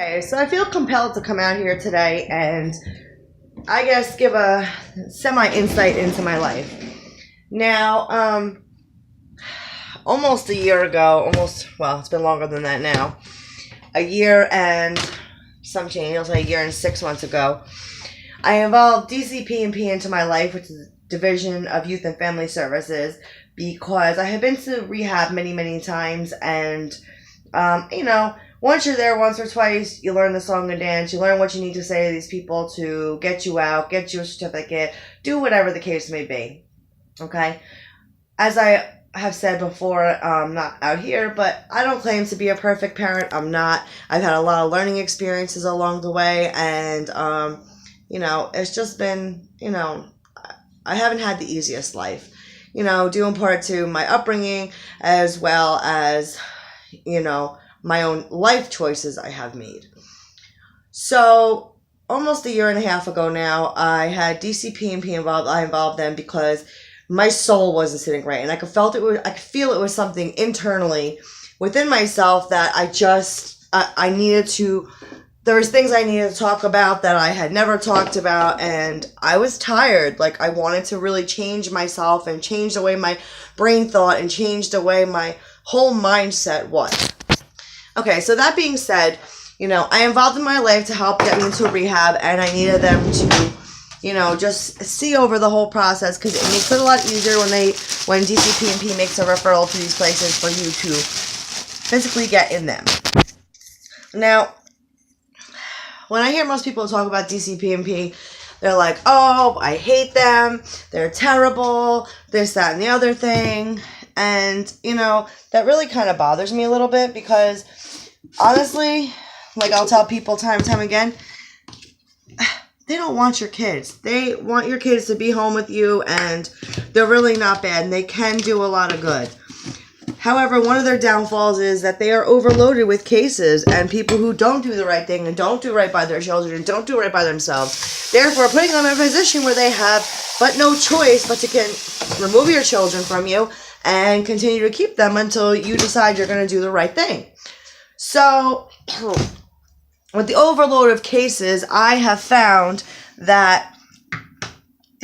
Okay, so I feel compelled to come out here today and I guess give a semi-insight into my life. Now, almost a year ago, it's been longer than that now. A year and some change, I'll say a year and 6 months ago, I involved DCP&P into my life, which is Division of Youth and Family Services, because I had been to rehab many, many times, and, once you're there once or twice, you learn the song and dance, you learn what you need to say to these people to get you out, get you a certificate, do whatever the case may be, okay? As I have said before, not out here, but I don't claim to be a perfect parent. I'm not. I've had a lot of learning experiences along the way, and, it's just been, I haven't had the easiest life, due in part to my upbringing as well as, my own life choices I have made. So almost a year and a half ago now, I had DCP&P involved. I involved them because my soul wasn't sitting right, and I could feel it was something internally within myself that I needed to. There was things I needed to talk about that I had never talked about, and I was tired. Like, I wanted to really change myself and change the way my brain thought and change the way my whole mindset was. Okay, so that being said, I involved in my life to help get me into rehab, and I needed them to, just see over the whole process, because it makes it a lot easier when DCP&P makes a referral to these places for you to physically get in them. Now, when I hear most people talk about DCP&P, they're like, oh, I hate them, they're terrible, this, that, and the other thing. And, that really kind of bothers me a little bit because, honestly, like I'll tell people time and time again, they don't want your kids. They want your kids to be home with you, and they're really not bad, and they can do a lot of good. However, one of their downfalls is that they are overloaded with cases and people who don't do the right thing and don't do right by their children and don't do right by themselves. Therefore, putting them in a position where they have but no choice but to remove your children from you and continue to keep them until you decide you're going to do the right thing. So, with the overload of cases, I have found that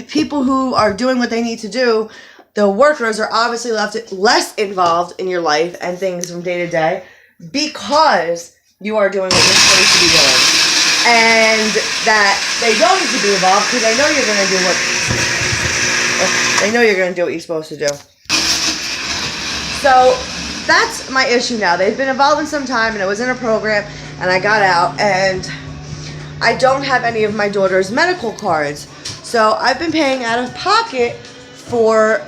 people who are doing what they need to do, the workers are obviously left less involved in your life and things from day to day because you are doing what you're supposed to be doing. And that they don't need to be involved because they know you're going to do what you're supposed to do. So that's my issue now. They've been involved in some time, and it was in a program, and I got out, and I don't have any of my daughter's medical cards. So I've been paying out of pocket for,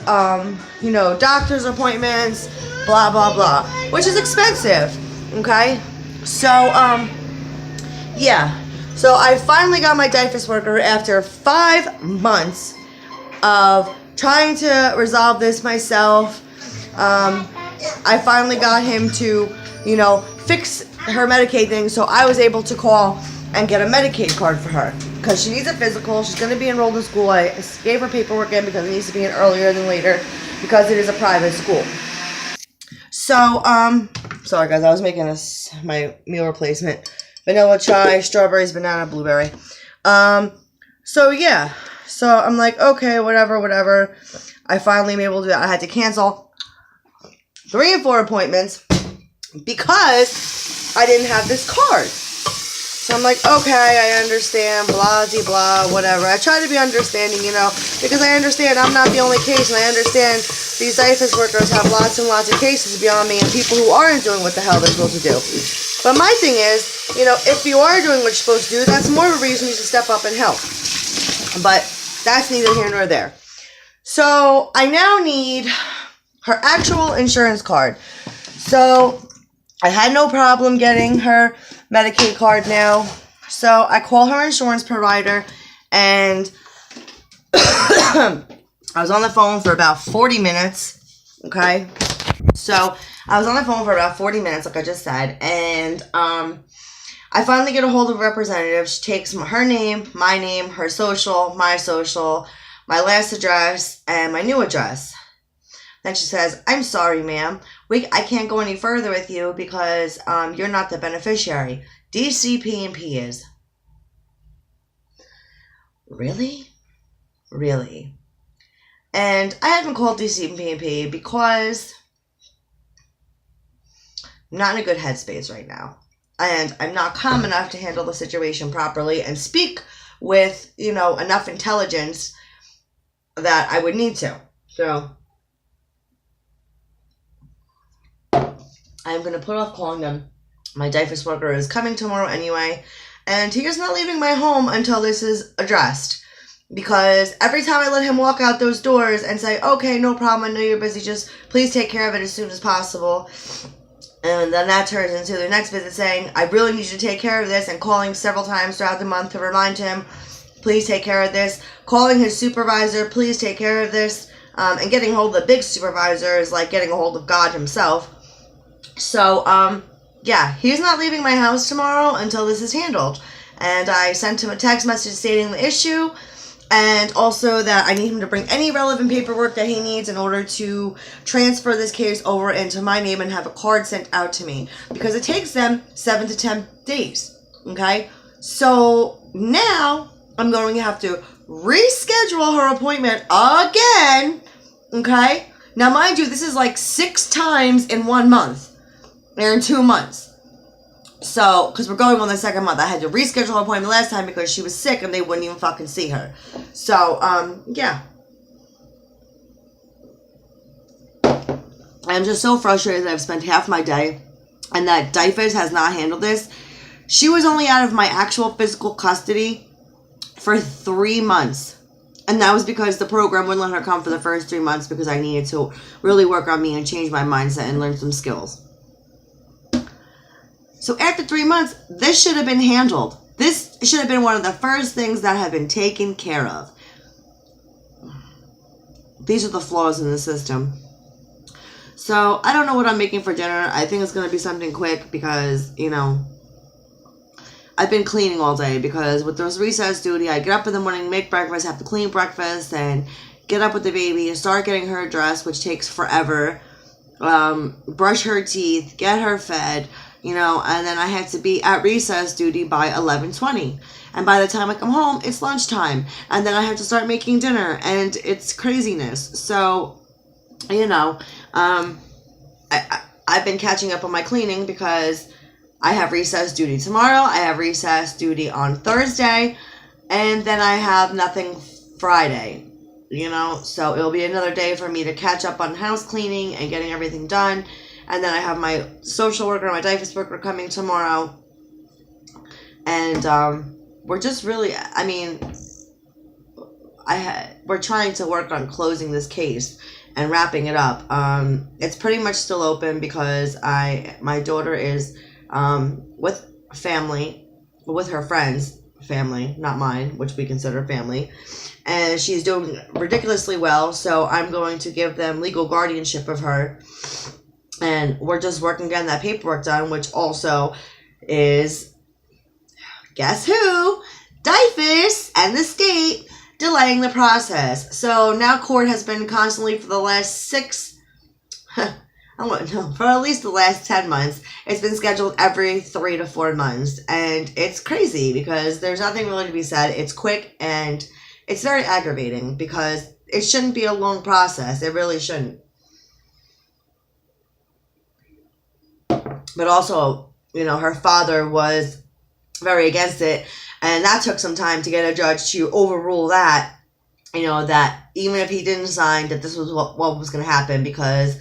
doctor's appointments, blah, blah, blah, which is expensive, okay? So, So I finally got my DIFUS worker after 5 months of trying to resolve this myself. I finally got him to, fix her Medicaid thing, so I was able to call and get a Medicaid card for her because she needs a physical. She's going to be enrolled in school. I gave her paperwork in because it needs to be in earlier than later because it is a private school. So, sorry guys, I was making my meal replacement. Vanilla chai, strawberries, banana, blueberry. So I'm like, okay, whatever. I finally am able to do that. I had to cancel 3 and 4 appointments because I didn't have this card. So I'm like, okay, I understand, blah, blah, whatever. I try to be understanding, because I understand I'm not the only case, and I understand these DIFUS workers have lots and lots of cases beyond me and people who aren't doing what the hell they're supposed to do. But my thing is, if you are doing what you're supposed to do, that's more of a reason you should step up and help. But that's neither here nor there. So I now need her actual insurance card. So I had no problem getting her Medicaid card now. So I call her insurance provider, and I was on the phone for about 40 minutes, okay? So I was on the phone for about 40 minutes, like I just said, and I finally get a hold of a representative. She takes her name, her social, my social, my last address, and my new address. Then she says, I'm sorry, ma'am. I can't go any further with you because you're not the beneficiary. DCP&P is. Really? Really? And I haven't called DCP&P because I'm not in a good headspace right now. And I'm not calm enough to handle the situation properly and speak with, enough intelligence that I would need to. So I'm going to put off calling them. My diapers worker is coming tomorrow anyway, and he is not leaving my home until this is addressed. Because every time I let him walk out those doors and say, okay, no problem, I know you're busy, just please take care of it as soon as possible. And then that turns into the next visit saying, I really need you to take care of this, and calling several times throughout the month to remind him, please take care of this. Calling his supervisor, please take care of this. And getting a hold of the big supervisor is like getting a hold of God himself. So, yeah, he's not leaving my house tomorrow until this is handled. And I sent him a text message stating the issue, and also that I need him to bring any relevant paperwork that he needs in order to transfer this case over into my name and have a card sent out to me. Because it takes them 7 to 10 days, okay? So now I'm going to have to reschedule her appointment again, okay? Now, mind you, this is like 6 times in 1 month. Or in 2 months. So, because we're going on the second month. I had to reschedule her appointment last time because she was sick and they wouldn't even fucking see her. So, yeah. I'm just so frustrated that I've spent half my day and that DIFAS has not handled this. She was only out of my actual physical custody for 3 months. And that was because the program wouldn't let her come for the first 3 months because I needed to really work on me and change my mindset and learn some skills. So after 3 months, this should have been handled. This should have been one of the first things that have been taken care of. These are the flaws in the system. So I don't know what I'm making for dinner. I think it's going to be something quick because, I've been cleaning all day because with this recess duty, I get up in the morning, make breakfast, have to clean breakfast, and get up with the baby, start getting her dressed, which takes forever, brush her teeth, get her fed, and then I have to be at recess duty by 11:20. And by the time I come home, it's lunchtime. And then I have to start making dinner, and it's craziness. So, I've been catching up on my cleaning because I have recess duty tomorrow, I have recess duty on Thursday, and then I have nothing Friday, So it'll be another day for me to catch up on house cleaning and getting everything done. And then I have my social worker, my diapers worker coming tomorrow. And we're just really, we're trying to work on closing this case and wrapping it up. It's pretty much still open because my daughter is with family, with her friends' family, not mine, which we consider family. And she's doing ridiculously well, so I'm going to give them legal guardianship of her. And we're just working on that paperwork done, which also is, guess who? DIFAS and the state delaying the process. So now court has been constantly for the last for at least the last 10 months. It's been scheduled every 3 to 4 months. And it's crazy because there's nothing really to be said. It's quick and it's very aggravating because it shouldn't be a long process. It really shouldn't. But also, her father was very against it. And that took some time to get a judge to overrule that. That even if he didn't sign, that this was what was going to happen. Because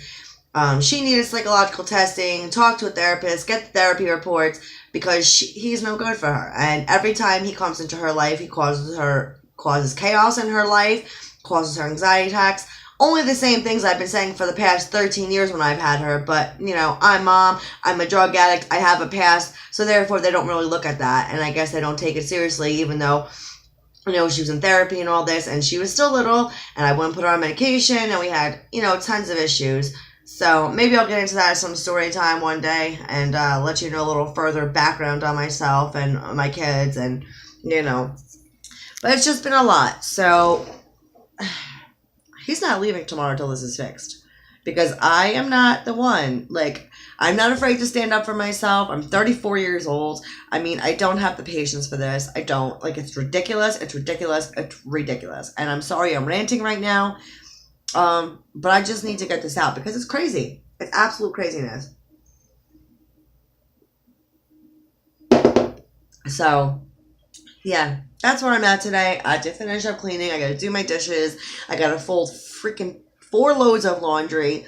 she needed psychological testing, talk to a therapist, get the therapy reports. Because he's no good for her. And every time he comes into her life, he causes chaos in her life. Causes her anxiety attacks. Only the same things I've been saying for the past 13 years when I've had her. But, I'm mom. I'm a drug addict. I have a past. So, therefore, they don't really look at that. And I guess they don't take it seriously, even though, she was in therapy and all this. And she was still little. And I wouldn't put her on medication. And we had, tons of issues. So, maybe I'll get into that at some story time one day. And let you know a little further background on myself and my kids. And, But it's just been a lot. So he's not leaving tomorrow until this is fixed. Because I am not the one. I'm not afraid to stand up for myself. I'm 34 years old. I mean, I don't have the patience for this. I don't. Like, it's ridiculous. It's ridiculous. It's ridiculous. And I'm sorry I'm ranting right now. But I just need to get this out because it's crazy. It's absolute craziness. So, yeah, that's where I'm at today. I did finish up cleaning. I got to do my dishes. I got to fold freaking 4 loads of laundry.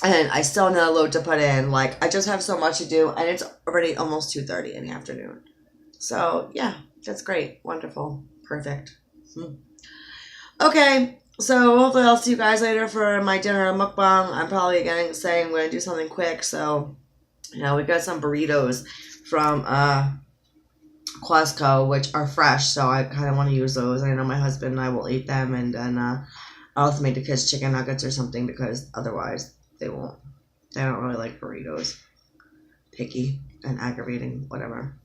And I still have another load to put in. Like, I just have so much to do. And it's already almost 2:30 in the afternoon. So, yeah, that's great. Wonderful. Perfect. Okay, so hopefully I'll see you guys later for my dinner mukbang. I'm probably saying I'm going to do something quick. So, we got some burritos from Costco, which are fresh. So, I kind of want to use those. I know my husband and I will eat them. And then I'll also make the kids chicken nuggets or something because otherwise they won't. They don't really like burritos. Picky and aggravating, whatever.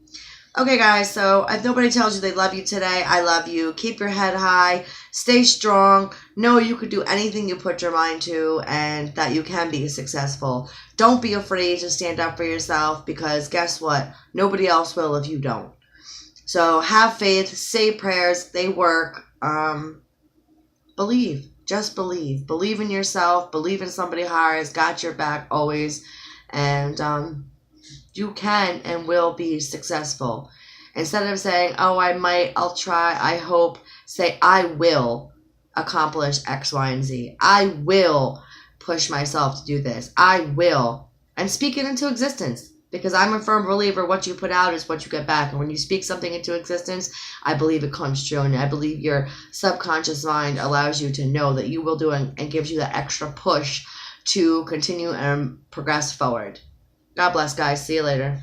Okay, guys, so if nobody tells you they love you today, I love you. Keep your head high. Stay strong. Know you could do anything you put your mind to and that you can be successful. Don't be afraid to stand up for yourself because guess what? Nobody else will if you don't. So have faith. Say prayers. They work. Believe. Just believe. Believe in yourself. Believe in somebody higher has got your back always. And you can and will be successful. Instead of saying, oh, I might, I'll try, I hope, say, I will accomplish X, Y, and Z. I will push myself to do this. I will. And speak it into existence. Because I'm a firm believer what you put out is what you get back. And when you speak something into existence, I believe it comes true. And I believe your subconscious mind allows you to know that you will do it and gives you that extra push to continue and progress forward. God bless, guys. See you later.